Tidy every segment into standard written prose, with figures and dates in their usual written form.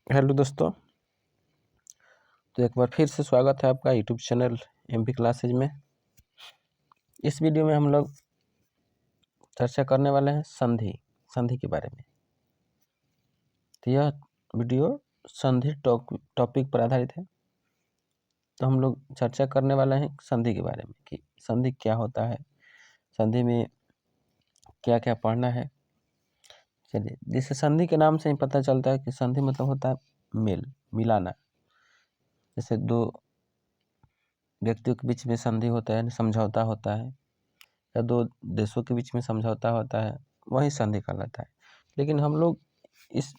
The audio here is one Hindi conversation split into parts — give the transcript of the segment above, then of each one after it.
हेलो दोस्तों, तो एक बार फिर से स्वागत है आपका यूट्यूब चैनल एमपी क्लासेज में। इस वीडियो में हम लोग चर्चा करने वाले हैं संधि के बारे में। तो यह वीडियो संधि टॉपिक पर आधारित है। तो हम लोग चर्चा करने वाले हैं संधि के बारे में कि संधि क्या होता है, संधि में क्या क्या पढ़ना है। चलिए, जिससे संधि के नाम से ही पता चलता है कि संधि मतलब होता है मिलाना। जैसे दो व्यक्तियों के बीच में संधि होता है, समझौता होता है, या दो देशों के बीच में समझौता होता है, वही संधि कहलाता है। लेकिन हम लोग इस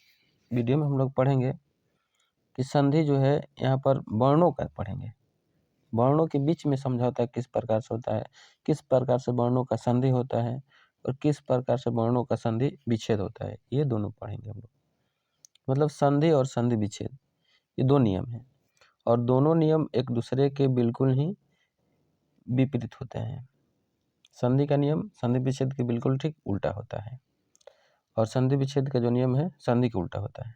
वीडियो में हम लोग पढ़ेंगे कि संधि जो है यहाँ पर वर्णों का पढ़ेंगे। वर्णों के बीच में समझौता किस प्रकार से होता है, किस प्रकार से वर्णों का संधि होता है और किस प्रकार से वर्णों का संधि विच्छेद होता है, ये दोनों पढ़ेंगे हम लोग। मतलब संधि और संधि विच्छेद ये दो नियम हैं और दोनों नियम एक दूसरे के बिल्कुल ही विपरीत होते हैं। संधि का नियम संधि विच्छेद के बिल्कुल ठीक उल्टा होता है और संधि विच्छेद का जो नियम है संधि के उल्टा होता है।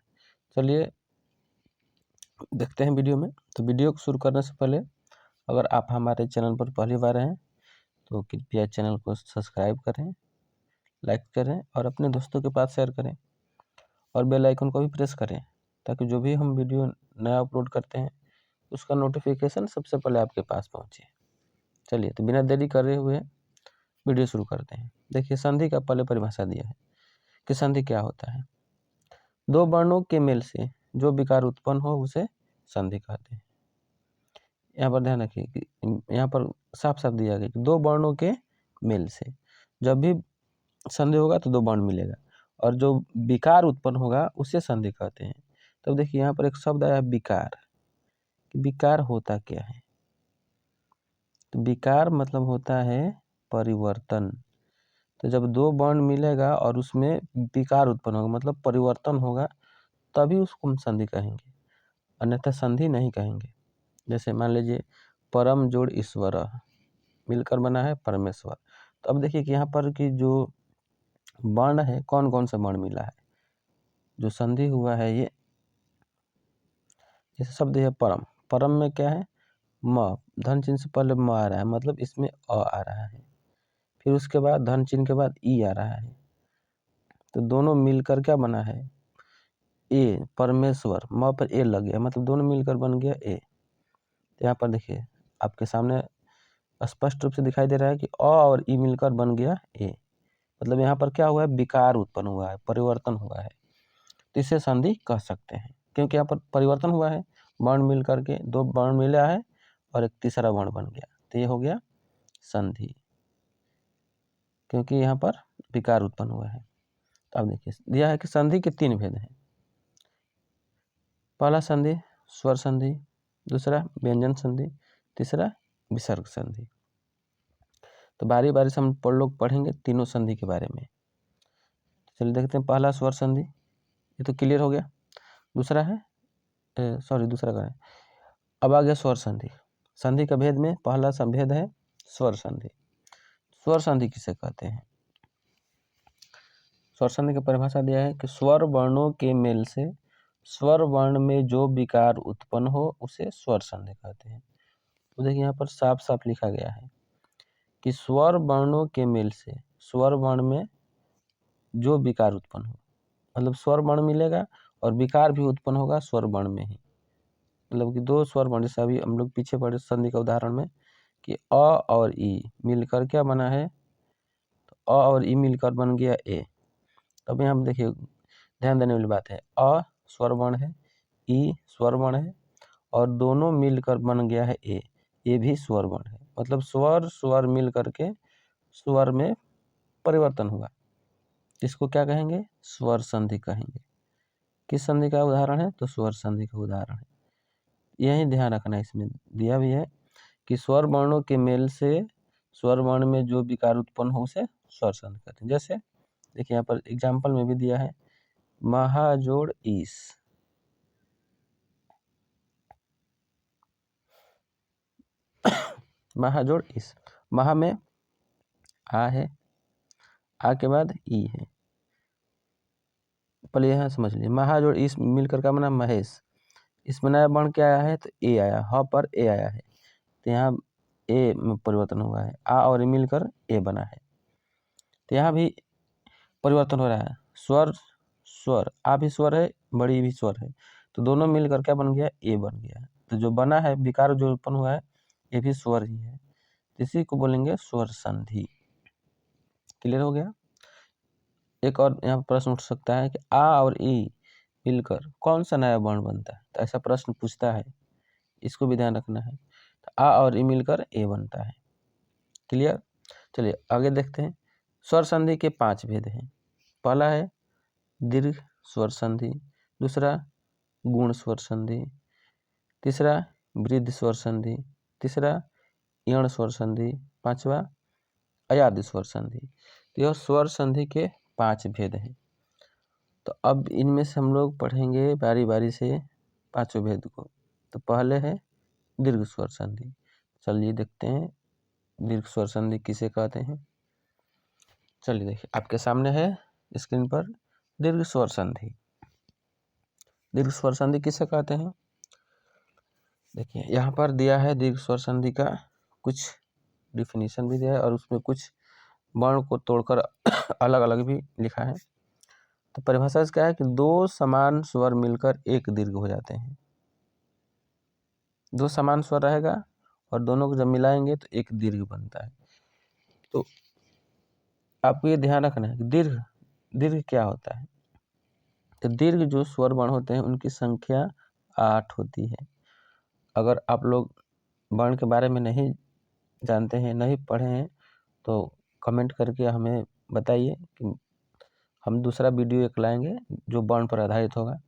चलिए देखते हैं वीडियो में। तो वीडियो को शुरू करने से पहले अगर आप हमारे चैनल पर पहली बार हैं तो कृपया चैनल को सब्सक्राइब करें, लाइक करें और अपने दोस्तों के पास शेयर करें और बेल आइकन को भी प्रेस करें ताकि जो भी हम वीडियो नया अपलोड करते हैं उसका नोटिफिकेशन सबसे पहले आपके पास पहुँचे। चलिए, तो बिना देरी करे हुए वीडियो शुरू करते हैं। देखिए, संधि का पहले परिभाषा दिया है कि संधि क्या होता है। दो वर्णों के मेल से जो विकार उत्पन्न हो उसे संधि कहते हैं। यहाँ पर ध्यान रखिए कि यहाँ पर साफ साफ दिया गया कि दो वर्णों के मेल से जब भी संधि होगा तो दो वर्ण मिलेगा और जो विकार उत्पन्न होगा उसे संधि कहते हैं। तब देखिए यहाँ पर एक शब्द आया विकार। विकार होता क्या है? तो विकार मतलब होता है परिवर्तन। तो जब दो वर्ण मिलेगा और उसमें विकार उत्पन्न होगा मतलब परिवर्तन होगा तभी उसको हम संधि कहेंगे, अन्यथा संधि नहीं कहेंगे। जैसे मान लीजिए परम जोड़ ईश्वर मिलकर बना है परमेश्वर। तो अब देखिए कि यहाँ पर कि जो वर्ण है कौन कौन सा वर्ण मिला है, जो संधि हुआ है ये जैसे शब्द है परम। परम में क्या है? म, धन चिन्ह से पहले म आ रहा है मतलब इसमें अ आ रहा है, फिर उसके बाद धन चिन्ह के बाद ई आ रहा है। तो दोनों मिलकर क्या बना है? ए परमेश्वर। म पर ए लग गया मतलब दोनों मिलकर बन गया ए। तो यहाँ पर देखिए आपके सामने स्पष्ट रूप से दिखाई दे रहा है कि अ और ई मिलकर बन गया ए। मतलब यहाँ पर क्या हुआ है? विकार उत्पन्न हुआ है, परिवर्तन हुआ है। तो इसे संधि कह सकते हैं क्योंकि यहाँ पर परिवर्तन हुआ है, वर्ण मिल करके दो वर्ण मिला है और एक तीसरा वर्ण बन गया, तो ये हो गया संधि क्योंकि यहाँ पर विकार उत्पन्न हुआ है। तो अब देखिए दिया है कि संधि के तीन भेद हैं। पहला संधि स्वर संधि, दूसरा व्यंजन संधि, तीसरा विसर्ग संधि। तो बारी बारी से हम लोग पढ़ेंगे तीनों संधि के बारे में। चलिए देखते हैं। पहला स्वर संधि, ये तो क्लियर हो गया। दूसरा है दूसरा का है अब आ गया स्वर संधि। संधि का भेद में पहला भेद है स्वर संधि। स्वर संधि किसे कहते हैं? स्वर संधि की परिभाषा दिया है कि स्वर वर्णों के मेल से स्वर वर्ण में जो विकार उत्पन्न हो उसे स्वर संधि कहते हैं। तो देखिए यहाँ पर साफ साफ लिखा गया है कि स्वर वर्णों के मेल से स्वर वर्ण में जो विकार उत्पन्न हो, मतलब स्वर वर्ण मिलेगा और विकार भी उत्पन्न होगा स्वर वर्ण में ही। मतलब कि दो स्वर वर्ण, जैसे अभी हम लोग पीछे पढ़े संधि का उदाहरण में कि अ और ई मिलकर क्या बना है? तो अ और ई मिलकर बन गया ए। अब यहाँ देखिए ध्यान देने वाली बात है, अ स्वर वर्ण है, ई स्वर वर्ण है और दोनों मिलकर बन गया है ए। ये भी स्वर वर्ण है, मतलब स्वर स्वर मिल करके स्वर में परिवर्तन हुआ। इसको क्या कहेंगे? स्वर संधि कहेंगे। किस संधि का उदाहरण है? तो स्वर संधि का उदाहरण है। यही ध्यान रखना है, इसमें दिया भी है कि स्वर वर्णों के मेल से स्वर वर्ण में जो विकार उत्पन्न हो उसे स्वर संधि कहते हैं। जैसे देखिए यहाँ पर एग्जाम्पल में भी दिया है महाजोड़ ईस। महाजोड़ ईस, महा में आ है, आ के बाद ई है, पहले यहाँ समझ लीजिए, महा जोड़ इस मिलकर का बना महेश, इसमें नया वर्ण क्या आया है तो ए आया, ह पर ए आया है, तो यहाँ ए में परिवर्तन हुआ है, आ और ए मिलकर ए बना है। तो यहाँ भी परिवर्तन हो रहा है, स्वर स्वर, आ भी स्वर है, बड़ी भी स्वर है, तो दोनों मिलकर क्या बन गया, ए बन गया। तो जो बना है विकार जो उत्पन्न हुआ है ये भी स्वर ही है, इसी को बोलेंगे स्वर संधि। क्लियर हो गया। एक और यहाँ प्रश्न उठ सकता है कि आ और ई मिलकर कौन सा नया वर्ण बनता है, तो ऐसा प्रश्न पूछता है, इसको भी ध्यान रखना है। तो आ और ई मिलकर ए बनता है। क्लियर। चलिए आगे देखते हैं। स्वर संधि के 5 भेद हैं। पहला है दीर्घ स्वर संधि, दूसरा गुण स्वर संधि, तीसरा वृद्ध स्वर संधि, तीसरा यण स्वर संधि, पांचवा अयादि स्वर संधि। तो यह स्वर संधि के 5 भेद हैं। तो अब इनमें से हम लोग पढ़ेंगे बारी बारी से 5 भेद को। तो पहले है दीर्घ स्वर संधि। चलिए देखते हैं दीर्घ स्वर संधि किसे कहते हैं। चलिए देखिए आपके सामने है स्क्रीन पर दीर्घ स्वर संधि। दीर्घ स्वर संधि किसे कहते हैं, देखिए यहाँ पर दिया है दीर्घ स्वर संधि का कुछ डिफिनीशन भी दिया है और उसमें कुछ वर्ण को तोड़कर अलग अलग भी लिखा है। तो परिभाषा क्या है कि दो समान स्वर मिलकर एक दीर्घ हो जाते हैं। दो समान स्वर रहेगा और दोनों को जब मिलाएंगे तो एक दीर्घ बनता है। तो आपको ये ध्यान रखना है कि दीर्घ दीर्घ क्या होता है। तो दीर्घ जो स्वर वर्ण होते हैं उनकी संख्या 8 होती है। अगर आप लोग वर्ण के बारे में नहीं जानते हैं, नहीं पढ़े हैं, तो कमेंट करके हमें बताइए कि हम दूसरा वीडियो एक लाएंगे जो वर्ण पर आधारित होगा।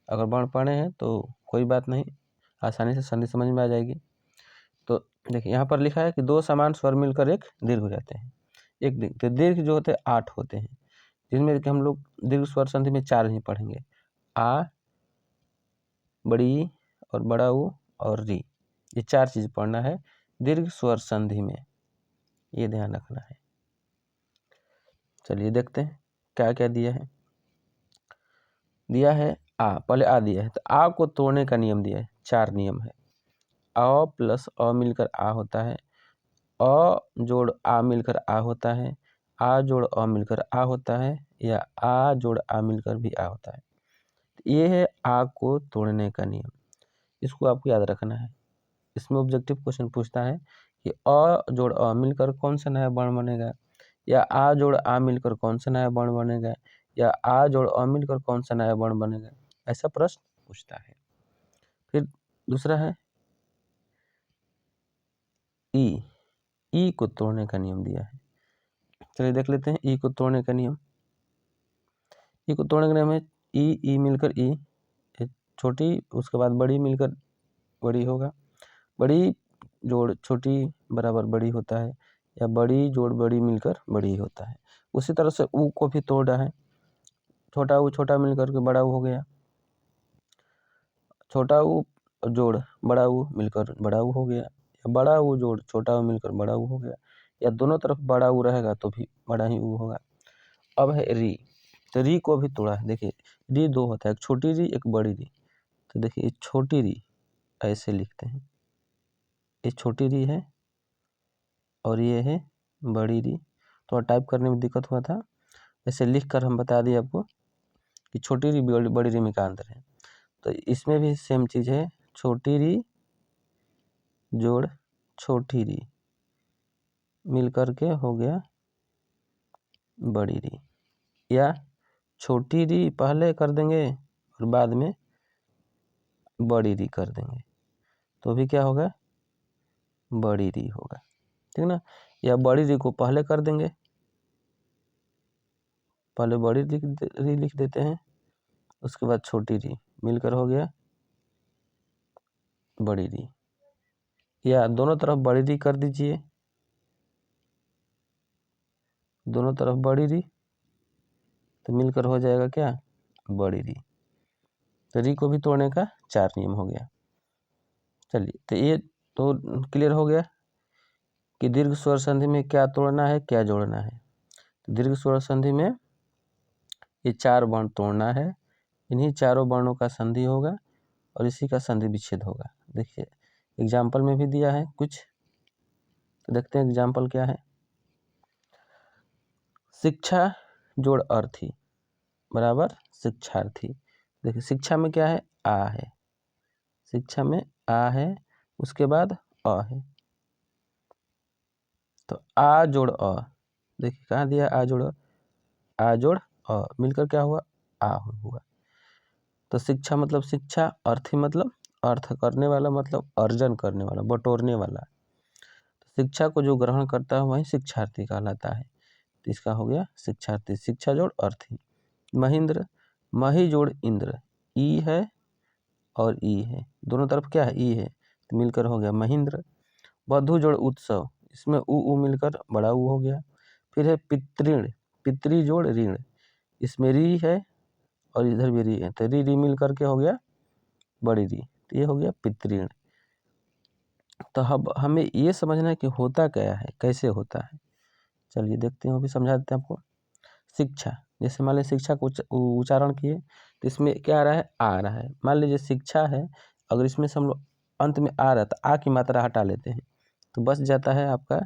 अगर वर्ण पढ़े हैं तो कोई बात नहीं, आसानी से संधि समझ में आ जाएगी। तो देखिए यहाँ पर लिखा है कि दो समान स्वर मिलकर एक दीर्घ हो जाते हैं। एक दीर्घ, तो दीर्घ जो होते हैं 8 होते हैं, जिसमें कि हम लोग दीर्घ स्वर संधि में 4 ही पढ़ेंगे, आ, बड़ी और बड़ा ऊ और री, ये 4 चीज़ पढ़ना है दीर्घ स्वर संधि में, ये ध्यान रखना है। चलिए देखते हैं क्या क्या दिया है। दिया है आ, पहले आ दिया है, तो आ को तोड़ने का नियम दिया है। 4 नियम है। अ प्लस अ मिलकर आ होता है, अ जोड़ आ मिलकर आ होता है, आ जोड़ अ मिलकर आ होता है, या आ जोड़ आ मिलकर भी आ होता है। ये है आ को तोड़ने का नियम, इसको आपको याद रखना है। इसमें ऑब्जेक्टिव क्वेश्चन पूछता है कि अ जोड़ अ मिलकर कौन सा नया वर्ण बनेगा, या आ जोड़ आ मिलकर कौन सा नया वर्ण बनेगा, या आ जोड़ अ मिलकर कौन सा नया वर्ण बनेगा, ऐसा प्रश्न पूछता है। फिर दूसरा है ई को तोड़ने का नियम दिया है। चलिए देख लेते हैं ई को तोड़ने का नियम। ई को तोड़ने का नियम है ई मिलकर ई, छोटी उसके बाद बड़ी मिलकर बड़ी होगा, बड़ी जोड़ छोटी बराबर बड़ी होता है, या बड़ी जोड़ बड़ी मिलकर बड़ी होता है। उसी तरह से ऊ को भी तोड़ा है, छोटा ऊ छोटा मिलकर के बड़ा ऊ हो गया, छोटा ऊ जोड़ बड़ा ऊ मिलकर बड़ा ऊ हो गया, या बड़ा ऊ जोड़ छोटा ऊ मिलकर बड़ा ऊ हो गया, या दोनों तरफ बड़ा ऊ रहेगा तो भी बड़ा ही ऊ होगा। अब है री, तो री को भी तोड़ा है। देखिए री 2 होता है, एक छोटी री एक बड़ी री। तो देखिए छोटी री ऐसे लिखते हैं, ये छोटी री है और ये है बड़ी री। तो टाइप करने में दिक्कत हुआ था, ऐसे लिख कर हम बता दिए आपको कि छोटी री बड़ी री में क्या अंतर है। तो इसमें भी सेम चीज़ है, छोटी री जोड़ छोटी री मिलकर के हो गया बड़ी री, या छोटी री पहले कर देंगे और बाद में बड़ी री कर देंगे तो भी क्या होगा, बड़ी री होगा, ठीक ना। या बड़ी री को पहले कर देंगे, पहले बड़ी री लिख देते हैं, उसके बाद छोटी री मिलकर हो गया बड़ी री, या दोनों तरफ बड़ी री कर दीजिए, दोनों तरफ बड़ी री तो मिलकर हो जाएगा क्या, बड़ी री। तो री को भी तोड़ने का 4 नियम हो गया। चलिए तो ये तो क्लियर हो गया कि दीर्घ स्वर संधि में क्या तोड़ना है क्या जोड़ना है। तो दीर्घ स्वर संधि में ये 4 वर्ण तोड़ना है, इन्हीं चारों वर्णों का संधि होगा और इसी का संधि विच्छेद होगा। देखिए एग्जाम्पल में भी दिया है कुछ, तो देखते हैं एग्जाम्पल क्या है। शिक्षा जोड़ अर्थी बराबर शिक्षार्थी। देखिए शिक्षा में क्या है, आ है, शिक्षा में आ है, उसके बाद अ है, तो आ जोड़ अ, देखिए कहाँ दिया आ जोड़ अ, आ जोड़ अ मिलकर क्या हुआ, आ हुआ। तो शिक्षा मतलब शिक्षा, अर्थी मतलब अर्थ करने वाला, मतलब अर्जन करने वाला, बटोरने वाला। तो शिक्षा को जो ग्रहण करता है वही शिक्षार्थी कहलाता है। तो इसका हो गया शिक्षार्थी, शिक्षा जोड़ अर्थी। महेंद्र, मही जोड़ इंद्र, ई है और ई है, दोनों तरफ क्या है, ई है, तो मिलकर हो गया महेंद्र। बधु जोड़ उत्सव, इसमें उ मिलकर बड़ा ऊ हो गया। फिर है पितृण, पितृ जोड़ ऋण, इसमें री है और इधर भी री है, तो री री मिल करके हो गया बड़ी री, तो ये हो गया पितृण। तो अब हमें ये समझना है कि होता क्या है, कैसे होता है। चलिए देखते हैं, वो भी समझा देते हैं आपको। शिक्षा, जैसे मान लीजिए शिक्षा को उच्चारण किए तो इसमें क्या आ रहा है, आ रहा है। मान लीजिए शिक्षा है, अगर इसमें से हम लोग अंत में आ रहा है तो आ की मात्रा हटा लेते हैं तो बच जाता है आपका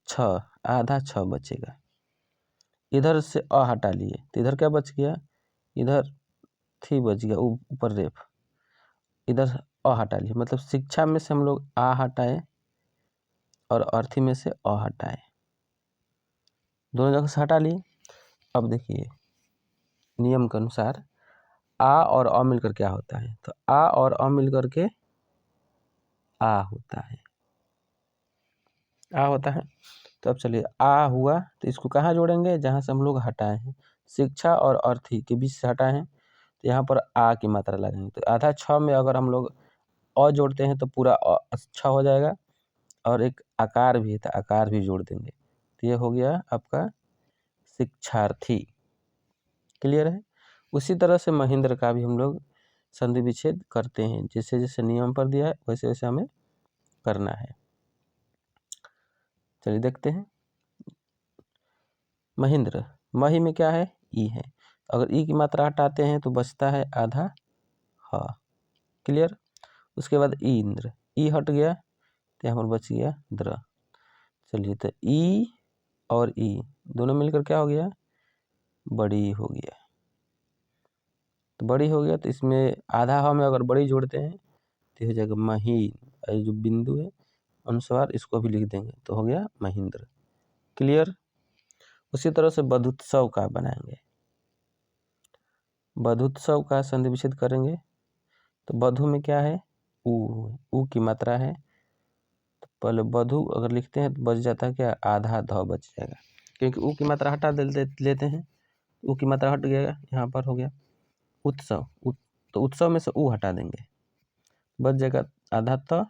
छ, आधा छ बचेगा। इधर से अ हटा लिए तो इधर क्या बच गया, इधर थी बच गया, ऊपर रेफ, इधर अ हटा लिए, मतलब शिक्षा में से हम लोग आ हटाए और अर्थी में से अ हटाए, दोनों जगह से हटा लिए। अब देखिए नियम के अनुसार आ और अ मिलकर क्या होता है, तो आ और अ मिलकर के आ होता है, आ होता है। तो अब चलिए आ हुआ तो इसको कहाँ जोड़ेंगे, जहाँ से हम लोग हटाए हैं, शिक्षा और अर्थी के बीच से हटाए हैं, तो यहाँ पर आ की मात्रा लगाएंगे। तो आधा छ में अगर हम लोग अ जोड़ते हैं तो पूरा अच्छा हो जाएगा, और एक आकार भी है तो आकार भी जोड़ देंगे, तो ये हो गया आपका शिक्षार्थी। क्लियर है। उसी तरह से महेंद्र का भी हम लोग संधि विच्छेद करते हैं, जैसे जैसे नियम पर दिया है वैसे वैसे हमें करना है। चलिए देखते हैं। महेंद्र, मही में क्या है, ई है, अगर ई की मात्रा हटाते हैं तो बचता है आधा ह। क्लियर। उसके बाद इंद्र, ई हट गया तो यहाँ पर बच गया द्र। चलिए तो ई और ई दोनों मिलकर क्या हो गया, बड़ी हो गया। तो बड़ी हो गया तो इसमें आधा ह में अगर बड़ी जोड़ते हैं तो हो जाएगा महीन, जो बिंदु है अनुसार इसको भी लिख देंगे तो हो गया महेंद्र। क्लियर। उसी तरह से बधुत्सव का बनाएंगे, बधुत्सव का संधि विच्छेद करेंगे तो बधु में क्या है, ऊ की मात्रा है, तो पहले बधु अगर लिखते हैं तो बच जाता है क्या, आधा ध बच जाएगा, क्योंकि ऊ की मात्रा हटा लेते हैं, ऊ की मात्रा हट गया, यहाँ पर हो गया उत्सव, तो उत्सव में से ऊ हटा देंगे, बच जाएगा आधा त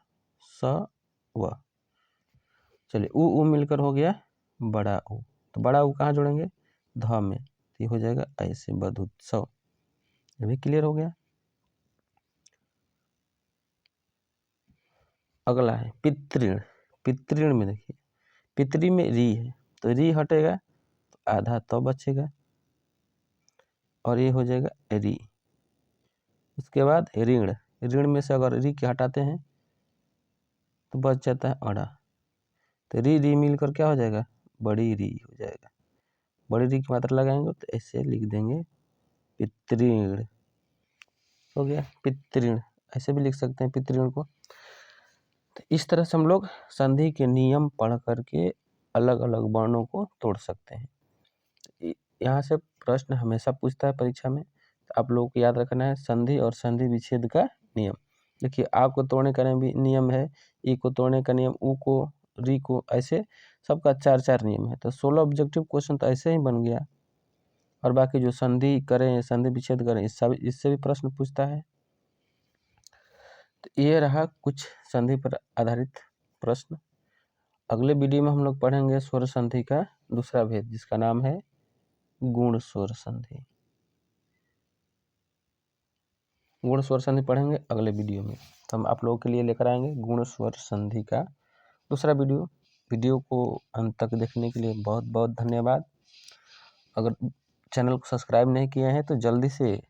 स व। चलिए ऊ मिलकर हो गया बड़ा ऊ, तो बड़ा ऊ कहाँ जोड़ेंगे, ध में, तो ये हो जाएगा ऐसे बधुत्सव। ये भी क्लियर हो गया। अगला है पितृण, पितृण में देखिए पितृ में री है, तो री हटेगा तो आधा तो बचेगा और ये हो जाएगा री। उसके बाद ऋण, ऋण में से अगर री के हटाते हैं तो बच जाता है अड़ा, तो री री मिलकर क्या हो जाएगा, बड़ी री हो जाएगा। बड़ी री की मात्रा लगाएंगे तो ऐसे लिख देंगे पितृण, हो गया पितृण। ऐसे भी लिख सकते हैं पितृण को। तो इस तरह से हम लोग संधि के नियम पढ़ करके अलग अलग वर्णों को तोड़ सकते हैं। यहाँ से प्रश्न हमेशा पूछता है परीक्षा में, तो आप लोगों को याद रखना है संधि और संधि विच्छेद का नियम। देखिए आ को तोड़ने का भी नियम है, ई को तोड़ने का नियम, ऊ को, री को, ऐसे सबका 4-4 नियम है। तो 16 ऑब्जेक्टिव क्वेश्चन तो ऐसे ही बन गया, और बाकी जो संधि करें, संधि विच्छेद करें, इससे भी प्रश्न पूछता है। तो ये रहा कुछ संधि पर आधारित प्रश्न। अगले वीडियो में हम लोग पढ़ेंगे स्वर संधि का दूसरा भेद, जिसका नाम है गुण स्वर संधि। गुण स्वर संधि पढ़ेंगे अगले वीडियो में, तो हम आप लोगों के लिए लेकर आएंगे गुण स्वर संधि का दूसरा वीडियो को अंत तक देखने के लिए बहुत बहुत धन्यवाद। अगर चैनल को सब्सक्राइब नहीं किए हैं तो जल्दी से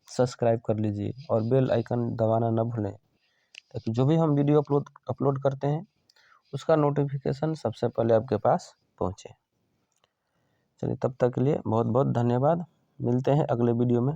सब्सक्राइब कर लीजिए और बेल आइकन दबाना न भूलें, ताकि जो भी हम वीडियो अपलोड करते हैं उसका नोटिफिकेशन सबसे पहले आपके पास पहुँचे। चलिए, तब तक के लिए बहुत बहुत धन्यवाद। मिलते हैं अगले वीडियो में।